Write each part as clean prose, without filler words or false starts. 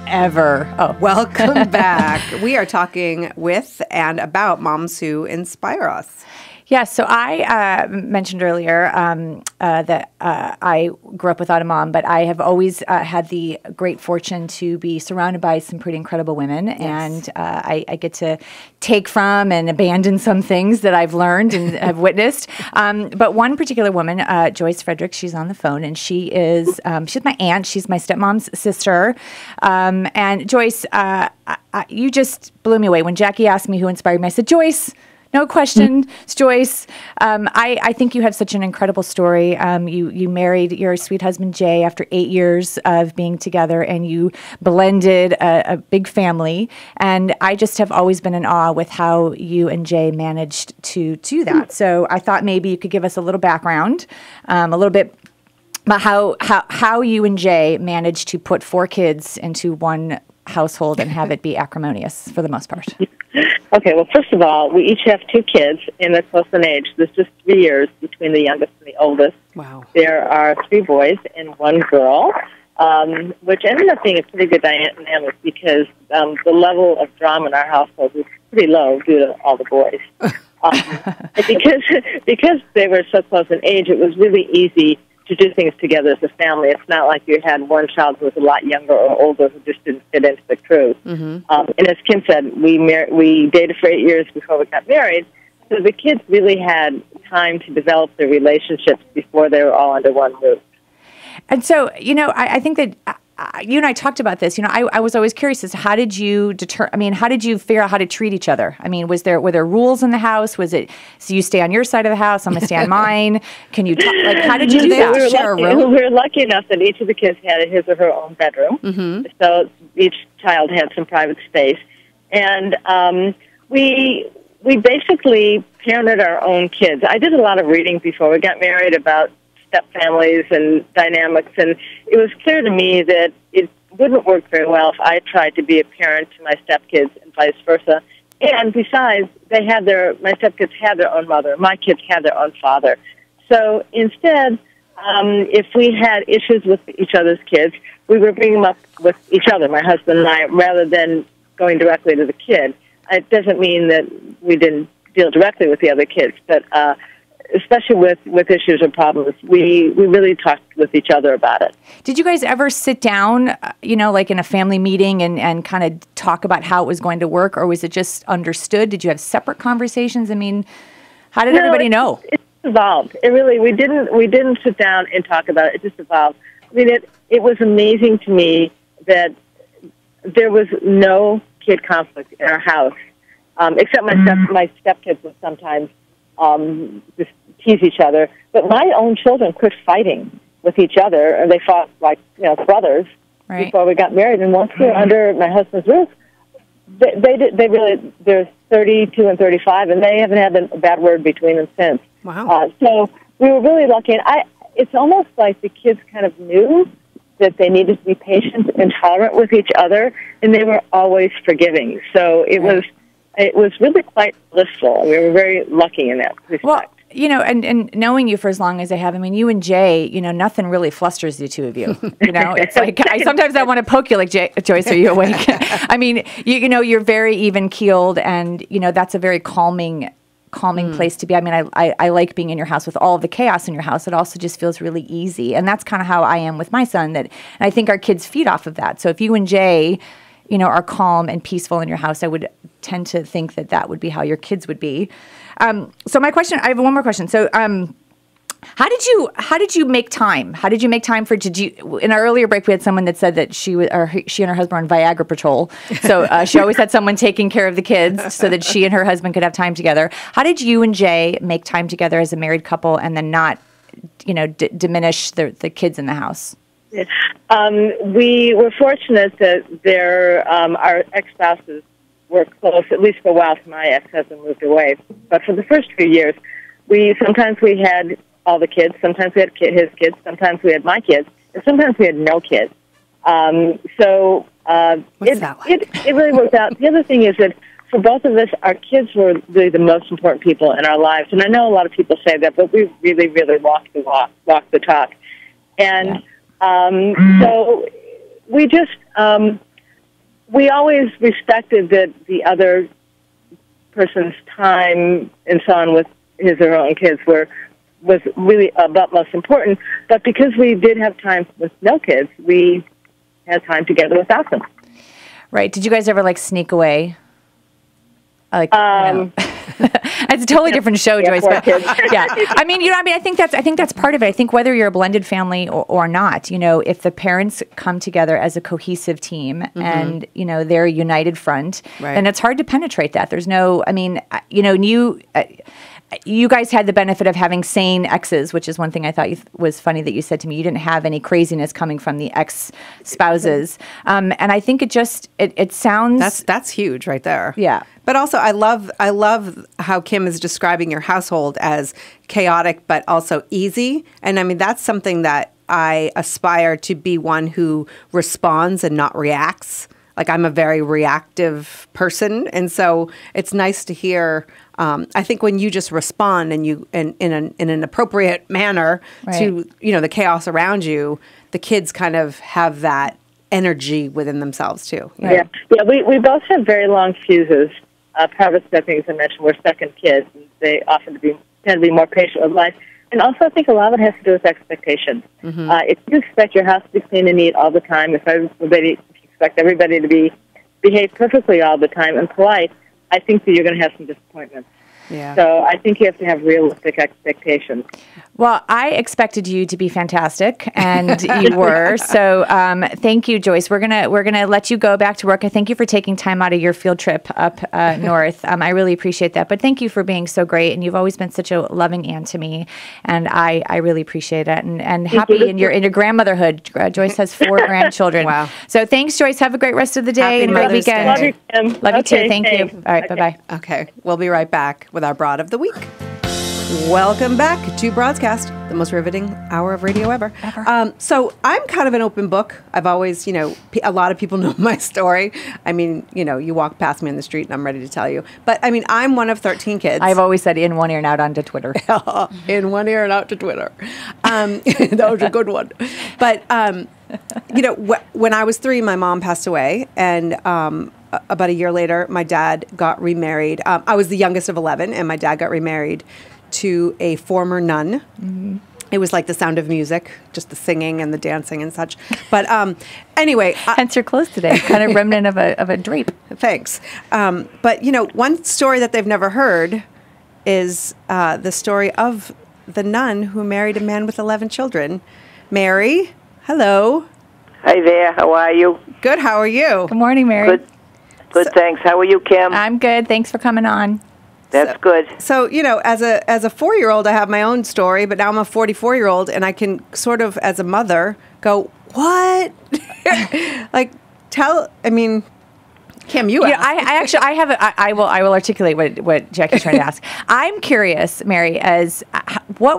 ever. Oh, welcome back. We are talking with and about moms who inspire us. Yeah, so I mentioned earlier that I grew up without a mom, but I have always had the great fortune to be surrounded by some pretty incredible women, yes. And I get to take from and abandon some things that I've learned and have witnessed. But one particular woman, Joyce Frederick, she's on the phone, and she's my aunt. She's my stepmom's sister. And Joyce, you just blew me away. When Jackie asked me who inspired me, I said, Joyce. No question. It's Joyce. I think you have such an incredible story. You married your sweet husband, Jay, after 8 years of being together, and you blended a big family. And I just have always been in awe with how you and Jay managed to do that. So I thought maybe you could give us a little background, a little bit about how you and Jay managed to put 4 kids into one household and have it be acrimonious for the most part. Okay, well, first of all, we each have 2 kids, and they're close in age. There's just 3 years between the youngest and the oldest. Wow. There are 3 boys and 1 girl, which ended up being a pretty good dynamic because the level of drama in our household was pretty low due to all the boys. Because they were so close in age, it was really easy to do things together as a family. It's not like you had one child who was a lot younger or older who just didn't fit into the crew. Mm-hmm. And as Kim said, we dated for 8 years before we got married, so the kids really had time to develop their relationships before they were all under one roof. And so, I think that you and I talked about this. I was always curious as to how did you how did you figure out how to treat each other? I mean, were there rules in the house? Was it so you stay on your side of the house, I'm gonna stay on mine? Can you how did you do that? We were lucky enough that each of the kids had his or her own bedroom, mm-hmm. So each child had some private space, and we basically parented our own kids. I did a lot of reading before we got married about step families and dynamics, and it was clear to me that it wouldn't work very well if I tried to be a parent to my stepkids and vice versa. And besides, my stepkids had their own mother, my kids had their own father. So instead, if we had issues with each other's kids, we would bring them up with each other, my husband and I, rather than going directly to the kid. It doesn't mean that we didn't deal directly with the other kids, but especially with issues or problems, we really talked with each other about it. Did you guys ever sit down, like in a family meeting and kind of talk about how it was going to work, or was it just understood? Did you have separate conversations? I mean, how did everybody know? It evolved. It really, we didn't sit down and talk about it. It just evolved. I mean, it was amazing to me that there was no kid conflict in our house, except my stepkids would sometimes just tease each other. But my own children quit fighting with each other, and they fought like brothers before we got married. And once we were under my husband's roof, they really, they're 32 and 35, and they haven't had a bad word between them since. Wow. So we were really lucky. And it's almost like the kids kind of knew that they needed to be patient and tolerant with each other, and they were always forgiving. So it was really quite blissful. We were very lucky in that respect. Well, and knowing you for as long as I have, I mean, you and Jay, nothing really flusters the two of you. It's like sometimes I want to poke you, like, Joyce, are you awake? I mean, you're very even keeled, and that's a very calming place to be. I mean, I like being in your house with all of the chaos in your house. It also just feels really easy, and that's kind of how I am with my son. And I think our kids feed off of that. So if you and Jay, are calm and peaceful in your house, I would tend to think that would be how your kids would be. So I have one more question. So, how did you make time? How did you make time in our earlier break, we had someone that said that she and her husband were on Viagra patrol. So, she always had someone taking care of the kids so that she and her husband could have time together. How did you and Jay make time together as a married couple and then not, diminish the kids in the house? We were fortunate that our ex-spouses were close, at least for a while, till my ex-husband moved away. But for the first few years, sometimes we had all the kids, sometimes we had his kids, sometimes we had my kids, and sometimes we had no kids. What's that like? It really worked out. The other thing is that for both of us, our kids were really the most important people in our lives. And I know a lot of people say that, but we really, really walk the talk. And so we just we always respected that the other person's time and so on with his or her own kids was really of utmost important. But because we did have time with no kids, we had time together without them. Right. Did you guys ever sneak away? It's a totally different show, Joyce. But yeah, I think that's part of it. I think whether you're a blended family or not, if the parents come together as a cohesive team and they're a united front, then it's hard to penetrate that. There's no, you guys had the benefit of having sane exes, which is one thing I thought was funny that you said to me. You didn't have any craziness coming from the ex-spouses. And I think it sounds... That's huge right there. Yeah. But also, I love how Kim is describing your household as chaotic, but also easy. And I mean, that's something that I aspire to be, one who responds and not reacts. I'm a very reactive person. And so it's nice to hear... I think when you just respond and you in an appropriate manner to the chaos around you, the kids kind of have that energy within themselves too. Right? Yeah. We both have very long fuses. Part of the things I mentioned, we're second kids, and they often tend to be more patient with life. And also, I think a lot of it has to do with expectations. If you expect your house to be clean and neat all the time, if you expect everybody to behave perfectly all the time and polite, I think that you're going to have some disappointments. Yeah. So I think you have to have realistic expectations. Well, I expected you to be fantastic, and you were. So thank you, Joyce. We're gonna let you go back to work. I thank you for taking time out of your field trip up north. I really appreciate that. But thank you for being so great, and you've always been such a loving aunt to me, and I really appreciate it. And happy in your grandmotherhood. Joyce has 4 grandchildren. Wow. So thanks, Joyce. Have a great rest of the day and a great weekend. Love you, Kim. Love you too. Thank you. All right. Bye-bye. Okay. We'll be right back with our Broad of the Week. Welcome back to Broadscast, the most riveting hour of radio ever. So I'm kind of an open book. I've always, a lot of people know my story. I mean, you walk past me on the street and I'm ready to tell you. But I mean, I'm one of 13 kids. I've always said in one ear and out onto Twitter. In one ear and out to Twitter. That was a good one. But, when I was 3, my mom passed away. And about a year later, my dad got remarried. I was the youngest of 11, and my dad got remarried to a former nun. It was like The Sound of Music, just the singing and the dancing and such. But anyway. Hence your clothes today, kind of remnant of a drape. Thanks. But, one story that they've never heard is the story of the nun who married a man with 11 children. Mary, hello. Hi there. How are you? Good. How are you? Good morning, Mary. Good, thanks. How are you, Kim? I'm good. Thanks for coming on. That's good. So, as a 4-year-old, I have my own story, but now I'm a 44-year-old, and I can sort of, as a mother, go, what? Kim, you asked. I will articulate what Jackie's trying to ask. I'm curious, Mary, as what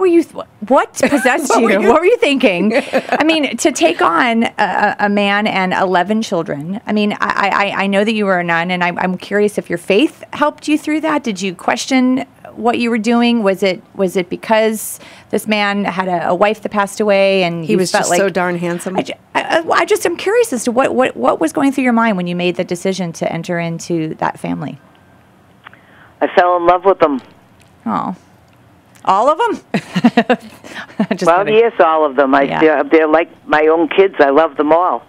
possessed you? What were you thinking? I mean, to take on a man and 11 children. I mean, I know that you were a nun, and I'm curious if your faith helped you through that. Did you question what you were doing? Was it because this man had a wife that passed away, and he was just so darn handsome? I'm curious as to what was going through your mind when you made the decision to enter into that family. I fell in love with them. Oh, all of them? Yes, all of them. They're like my own kids. I love them all.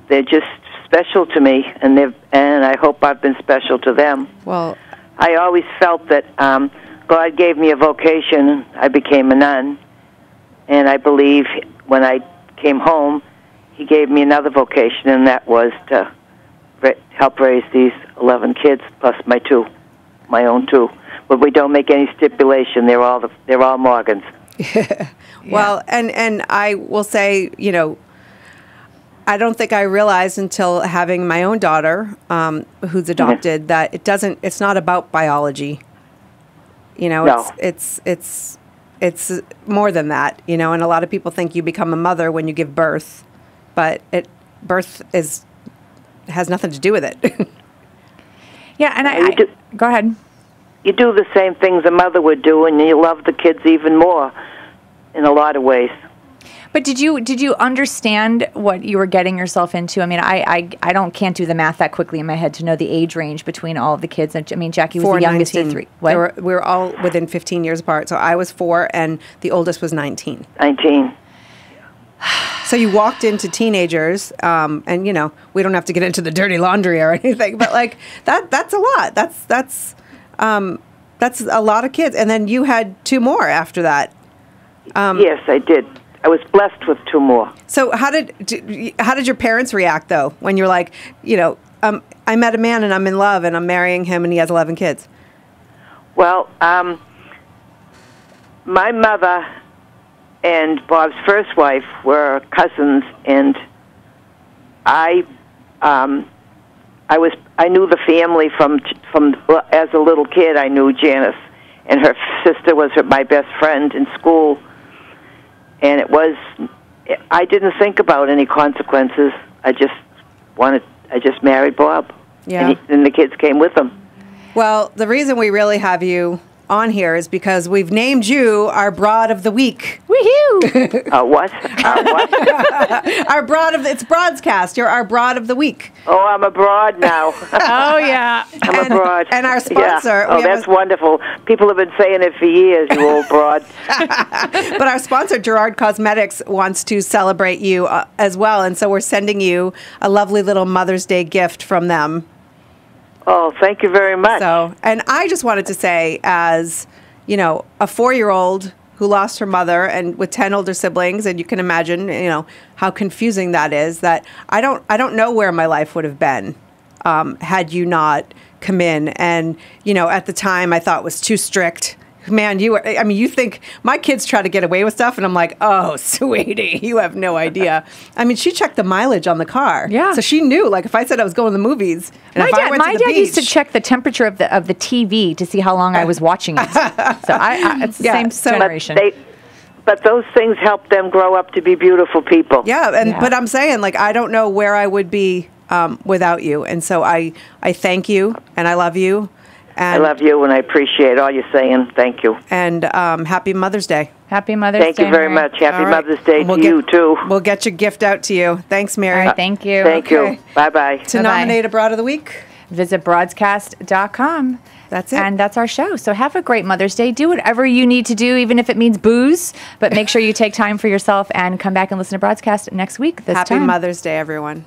They're just special to me, and I hope I've been special to them. Well, I always felt that God gave me a vocation. I became a nun, and I believe when I came home, He gave me another vocation, and that was to help raise these 11 kids plus my own 2. But we don't make any stipulation. They're all Morgans. Well, and I will say, I don't think I realized until having my own daughter, who's adopted, that it's not about biology. No. It's more than that, and a lot of people think you become a mother when you give birth, but birth has nothing to do with it. Yeah, and go ahead. You do the same things a mother would do, and you love the kids even more in a lot of ways. But did you understand what you were getting yourself into? I mean, I can't do the math that quickly in my head to know the age range between all of the kids. I mean, Jackie was 4 the youngest 19. of 3. What? We were all within 15 years apart. So I was 4 and the oldest was 19. 19. So you walked into teenagers, and you know, we don't have to get into the dirty laundry or anything, but like that's a lot. That's a lot of kids. And then you had 2 more after that. Yes, I did. I was blessed with 2 more. So how did your parents react though when you're like, you know, I met a man and I'm in love and I'm marrying him and he has 11 kids? Well, my mother and Bob's first wife were cousins, and I knew the family from as a little kid. I knew Janice, and her sister was my best friend in school. And I didn't think about any consequences. I just married Bob. Yeah. And the kids came with him. Well, the reason we really have you on here is because we've named you our Broad of the Week. Woohoo! What? What? Our Broad of it's Broadscast. You're our Broad of the Week. Oh, I'm a broad now. Oh yeah, I'm a broad. And our sponsor. Yeah. Oh, that's wonderful. People have been saying it for years, you old broad. But our sponsor, Gerard Cosmetics, wants to celebrate you as well. And so we're sending you a lovely little Mother's Day gift from them. Oh, thank you very much. So, and I just wanted to say, as, you know, a 4-year-old who lost her mother and with 10 older siblings, and you can imagine, you know, how confusing that is, that I don't know where my life would have been had you not come in. And, you know, at the time I thought was too strict. Man, you think my kids try to get away with stuff, and I'm like, oh, sweetie, you have no idea. I mean, she checked the mileage on the car. Yeah. So she knew, like, if I said I was going to the movies, and my if I went dad to the beach, used to check the temperature of the TV to see how long I was watching it. So it's the Yeah, same generation. But those things help them grow up to be beautiful people. Yeah, but I'm saying, like, I don't know where I would be without you. And so I thank you, and I love you. And, I love you, and I appreciate all you're saying. Thank you. And happy Mother's Day. Happy Mother's Day. Thank you very much. Happy Mother's Day to you, too. We'll get your gift out to you. Thanks, Mary. All right, thank you. Thank you. Bye-bye. To nominate a Broad of the Week, visit broadscast.com. That's it. And that's our show. So have a great Mother's Day. Do whatever you need to do, even if it means booze. But make sure you take time for yourself and come back and listen to Broadscast next week. Happy Mother's Day, everyone.